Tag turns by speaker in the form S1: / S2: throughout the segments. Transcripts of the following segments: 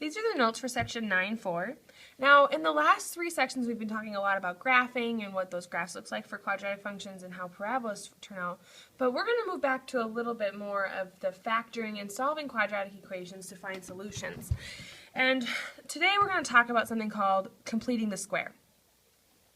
S1: These are the notes for section 9.4. Now, in the last three sections, we've been talking a lot about graphing and what those graphs looks like for quadratic functions and how parabolas turn out. But we're going to move back to a little bit more of the factoring and solving quadratic equations to find solutions. And today we're going to talk about something called completing the square.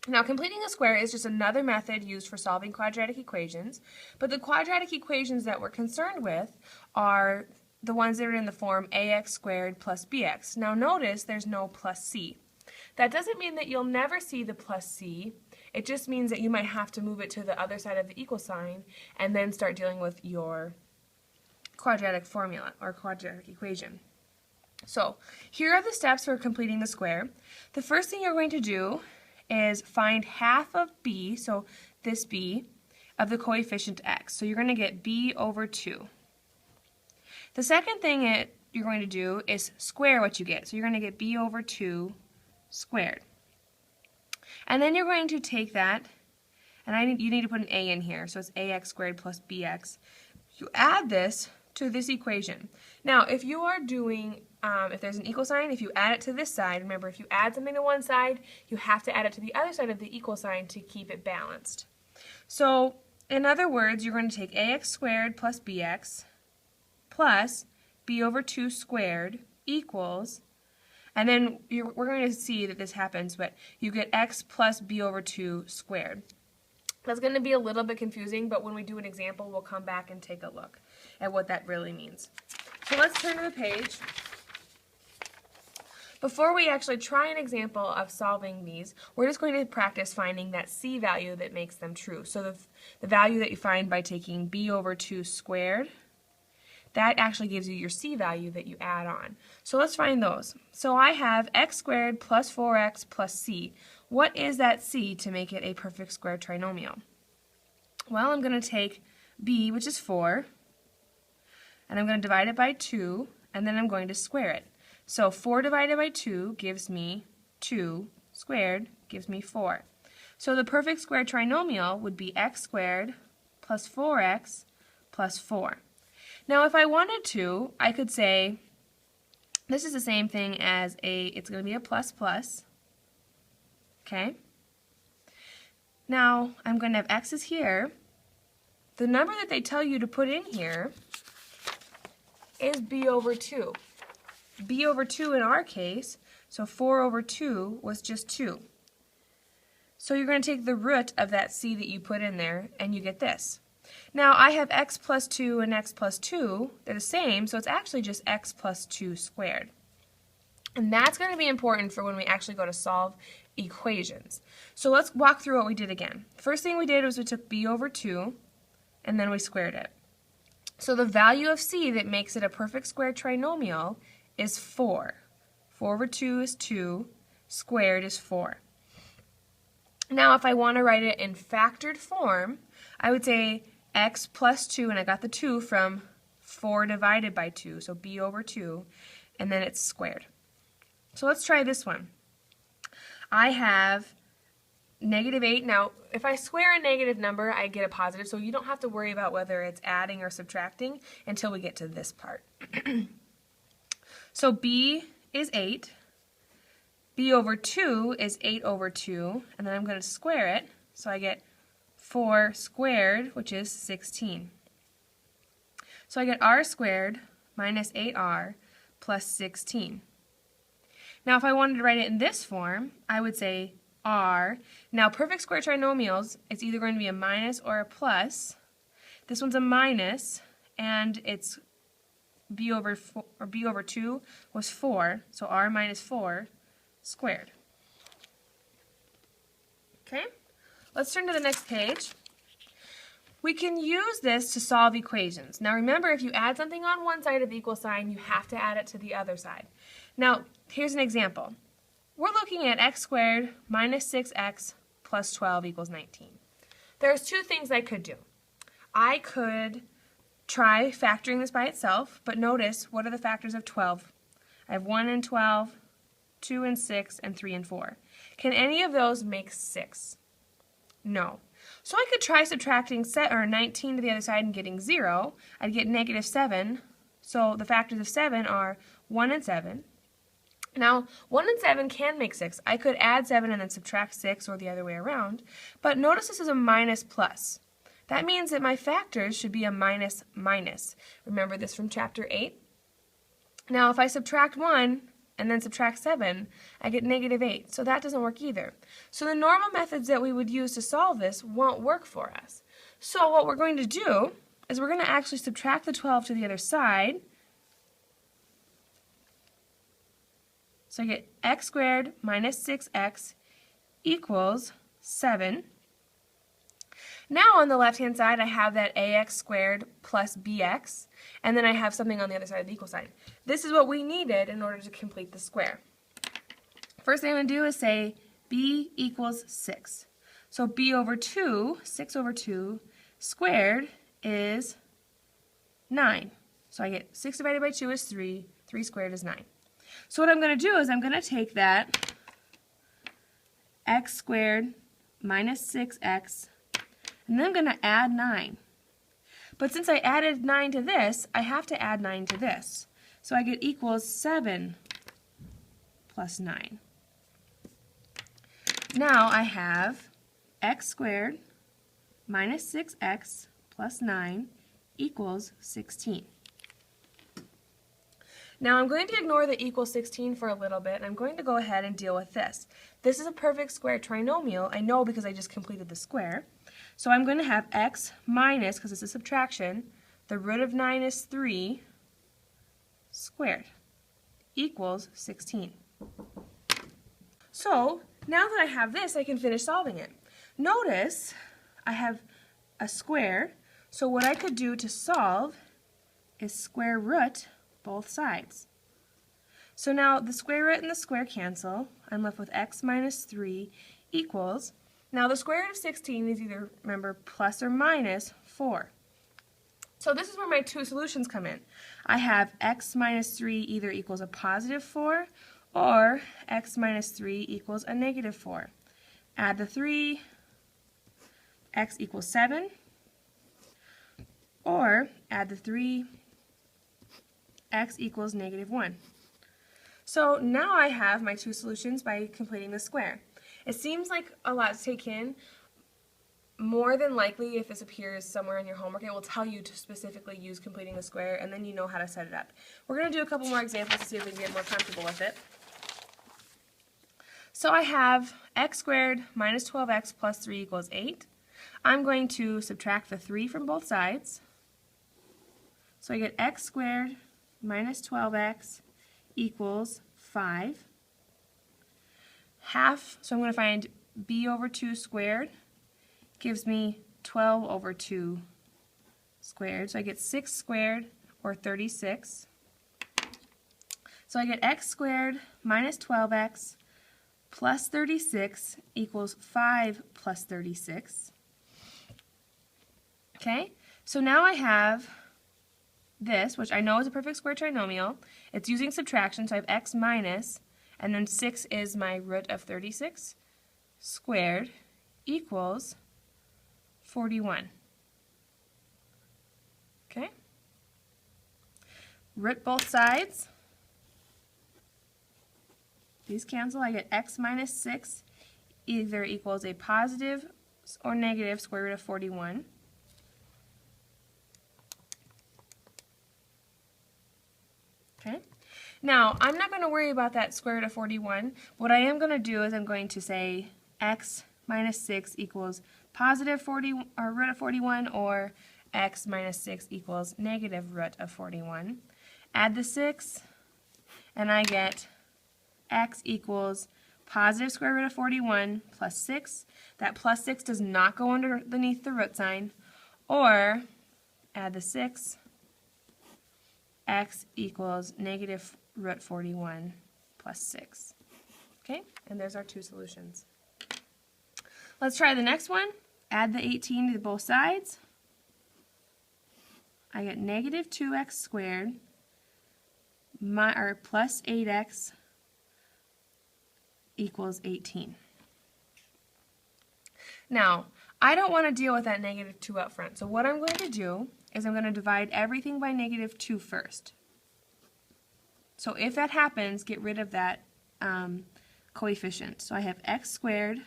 S1: Now, completing the square is just another method used for solving quadratic equations, but the quadratic equations that we're concerned with are the ones that are in the form ax squared plus bx. Now notice there's no plus c. That doesn't mean that you'll never see the plus c. It just means that you might have to move it to the other side of the equal sign and then start dealing with your quadratic formula or quadratic equation. So here are the steps for completing the square. The first thing you're going to do is find half of b, so this b, of the coefficient x. So you're going to get b over 2. The second thing you're going to do is square what you get. So you're going to get b over 2 squared. And then you're going to take that, and you need to put an a in here, so it's ax squared plus bx. You add this to this equation. Now, if you are doing, if there's an equal sign, if you add it to this side, remember if you add something to one side, you have to add it to the other side of the equal sign to keep it balanced. So, in other words, you're going to take ax squared plus bx plus b over 2 squared equals, and then we're going to see that this happens, but you get x plus b over 2 squared. That's going to be a little bit confusing, but when we do an example, we'll come back and take a look at what that really means. So let's turn to the page. Before we actually try an example of solving these, we're just going to practice finding that c value that makes them true. So the value that you find by taking b over 2 squared, that actually gives you your c value that you add on. So let's find those. So I have x squared plus 4x plus c. What is that c to make it a perfect square trinomial? Well, I'm going to take b, which is 4, and I'm going to divide it by 2, and then I'm going to square it. So 4 divided by 2 gives me 2, squared gives me 4. So the perfect square trinomial would be x squared plus 4x plus 4. Now if I wanted to, I could say this is the same thing as it's going to be a plus plus. Okay? Now I'm going to have x's here. The number that they tell you to put in here is b over 2. b over 2 in our case, so 4 over 2 was just 2. So you're going to take the root of that c that you put in there, and you get this. Now I have x plus 2 and x plus 2. They're the same, so it's actually just x plus 2 squared. And that's going to be important for when we actually go to solve equations. So let's walk through what we did again. First thing we did was we took b over 2, and then we squared it. So the value of c that makes it a perfect square trinomial is 4. 4 over 2 is 2, squared is 4. Now if I want to write it in factored form, I would say x plus 2, and I got the 2 from 4 divided by 2, so b over 2, and then it's squared. So let's try this one. I have negative 8. Now, if I square a negative number, I get a positive, so you don't have to worry about whether it's adding or subtracting until we get to this part. So b is 8, b over 2 is 8 over 2, and then I'm going to square it, so I get 4 squared, which is 16. So I get r squared minus 8r plus 16. Now if I wanted to write it in this form, I would say r. Now perfect square trinomials, it's either going to be a minus or a plus. This one's a minus, and it's b over 2 was 4, so r minus 4 squared. Okay? Let's turn to the next page. We can use this to solve equations. Now remember, if you add something on one side of the equal sign, you have to add it to the other side. Now, here's an example. We're looking at x squared minus 6x plus 12 equals 19. There's two things I could do. I could try factoring this by itself, but notice, what are the factors of 12? I have 1 and 12, 2 and 6, and 3 and 4. Can any of those make 6? No. So I could try subtracting 19 to the other side and getting 0. I'd get negative 7. So the factors of 7 are 1 and 7, Now, 1 and 7 can make 6. I could add 7 and then subtract 6 or the other way around, but notice this is a minus plus. That means that my factors should be a minus minus. Remember this from chapter 8? Now, if I subtract 1 and then subtract 7, I get negative 8, so that doesn't work either. So the normal methods that we would use to solve this won't work for us. So what we're going to do is we're going to actually subtract the 12 to the other side. So I get x squared minus 6x equals 7. Now on the left-hand side, I have that ax squared plus bx, and then I have something on the other side of the equal sign. This is what we needed in order to complete the square. First thing I'm going to do is say b equals 6. So b over 2, 6 over 2, squared is 9. So I get 6 divided by 2 is 3, 3 squared is 9. So what I'm going to do is I'm going to take that x squared minus 6x, and then I'm going to add 9. But since I added 9 to this, I have to add 9 to this. So I get equals 7 plus 9. Now I have x squared minus 6x plus 9 equals 16. Now I'm going to ignore the equals 16 for a little bit, and I'm going to go ahead and deal with this. This is a perfect square trinomial. I know because I just completed the square. So I'm going to have x minus, because it's a subtraction, the root of 9 is 3 squared equals 16. So now that I have this, I can finish solving it. Notice I have a square, so what I could do to solve is square root both sides. So now the square root and the square cancel. I'm left with x minus 3 equals, now the square root of 16 is either, remember, plus or minus 4. So this is where my two solutions come in. I have x minus 3 either equals a positive 4 or x minus 3 equals a negative 4. Add the 3, x equals 7, or add the 3, x equals negative 1. So now I have my two solutions by completing the square. It seems like a lot to take in. More than likely, if this appears somewhere in your homework, it will tell you to specifically use completing the square, and then you know how to set it up. We're going to do a couple more examples to see if we can get more comfortable with it. So I have x squared minus 12x plus 3 equals 8. I'm going to subtract the 3 from both sides. So I get x squared minus 12x equals 5. Half, so I'm going to find b over 2 squared gives me 12 over 2 squared. So I get 6 squared, or 36. So I get x squared minus 12x plus 36 equals 5 plus 36. Okay, so now I have this, which I know is a perfect square trinomial. It's using subtraction, so I have x minus, and then 6 is my root of 36 squared equals 41. Okay? Root both sides. These cancel. I get x minus 6 either equals a positive or negative square root of 41. Okay. Now, I'm not going to worry about that square root of 41. What I am going to do is I'm going to say x minus 6 equals positive 40, or root of 41, or x minus 6 equals negative root of 41. Add the 6, and I get x equals positive square root of 41 plus 6. That plus 6 does not go underneath the root sign. Or add the 6, x equals negative root 41 plus 6. Okay, and there's our two solutions. Let's try the next one. Add the 18 to both sides. I get negative 2x squared plus 8x equals 18. Now, I don't want to deal with that negative 2 up front, so what I'm going to do is I'm going to divide everything by negative 2 first. So if that happens, get rid of that coefficient. So I have x squared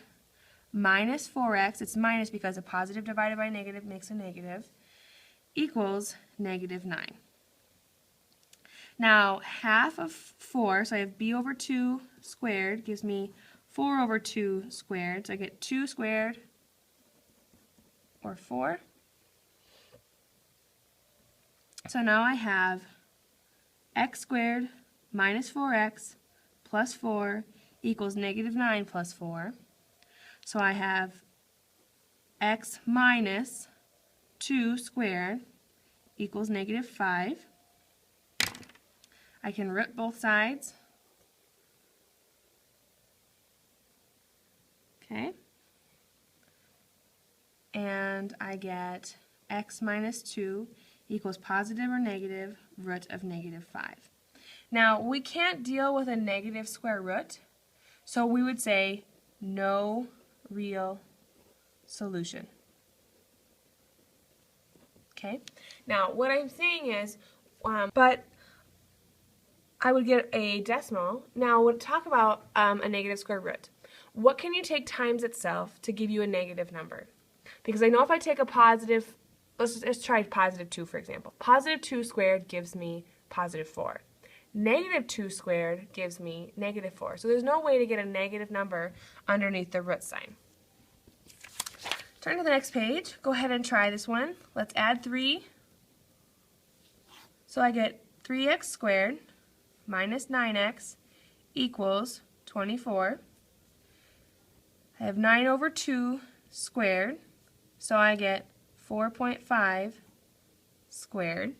S1: minus 4x, it's minus because a positive divided by a negative makes a negative, equals negative 9. Now, half of 4, so I have b over 2 squared, gives me 4 over 2 squared. So I get 2 squared, or 4. So now I have x squared minus 4x plus 4 equals negative 9 plus 4. So I have x minus 2 squared equals negative 5. I can root both sides. Okay. And I get x minus 2 equals positive or negative root of negative 5. Now, we can't deal with a negative square root, so we would say no real solution. Okay? Now, what I'm saying is, but I would get a decimal. Now, we'll talk about a negative square root. What can you take times itself to give you a negative number? Because I know if I take a positive, let's try positive 2, for example. Positive 2 squared gives me positive 4. Negative 2 squared gives me negative 4. So there's no way to get a negative number underneath the root sign. Turn to the next page. Go ahead and try this one. Let's add 3. So I get 3x squared minus 9x equals 24. I have 9 over 2 squared, so I get 4.5 squared.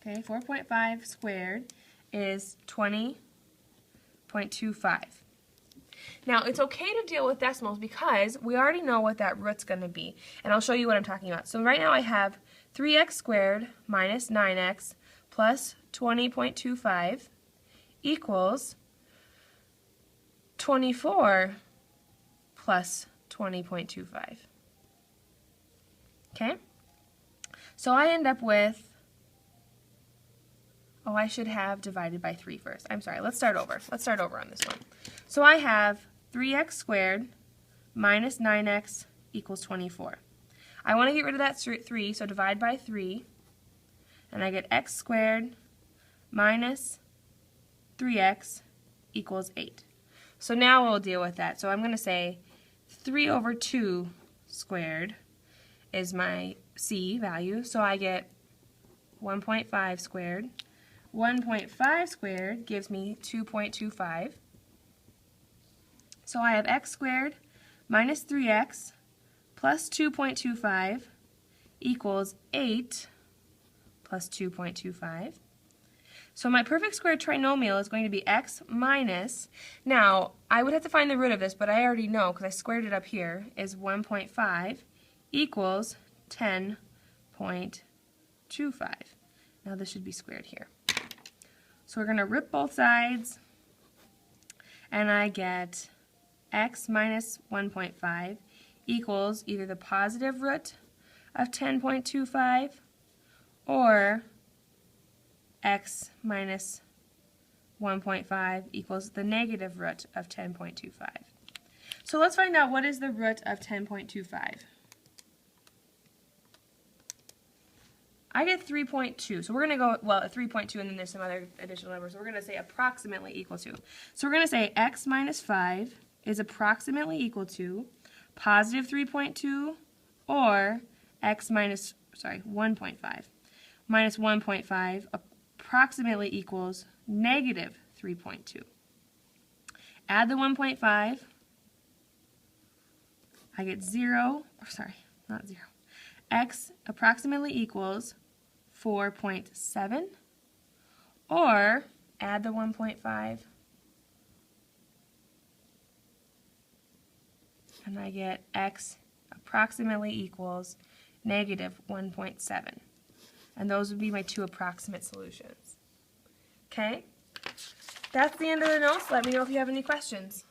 S1: Okay, 4.5 squared is 20.25. Now, it's okay to deal with decimals because we already know what that root's going to be, and I'll show you what I'm talking about. So right now I have 3x squared minus 9x plus 20.25 equals 24 plus 20.25. Okay? So I end up with, oh, I should have divided by 3 first. I'm sorry, let's start over. Let's start over on this one. So I have 3x squared minus 9x equals 24. I want to get rid of that 3, so divide by 3, and I get x squared minus 3x equals 8. So now we'll deal with that. So I'm going to say 3 over 2 squared is my c value, so I get 1.5 squared. 1.5 squared gives me 2.25. So I have x squared minus 3x plus 2.25 equals 8 plus 2.25. So my perfect square trinomial is going to be x minus, now I would have to find the root of this, but I already know because I squared it up here, is 1.5 equals 10.25. Now this should be squared here. So we're going to rip both sides, and I get x minus 1.5 equals either the positive root of 10.25 or x minus 1.5 equals the negative root of 10.25. So let's find out what is the root of 10.25. I get 3.2, so we're going to go, well, 3.2 and then there's some other additional numbers, so we're going to say approximately equal to. So we're going to say x minus 5 is approximately equal to positive 3.2 or x minus, 1.5 minus 1.5 approximately equals negative 3.2. Add the 1.5, I get 0, not 0. X approximately equals 4.7, or add the 1.5, and I get x approximately equals negative 1.7. And those would be my two approximate solutions. Okay? That's the end of the notes. Let me know if you have any questions.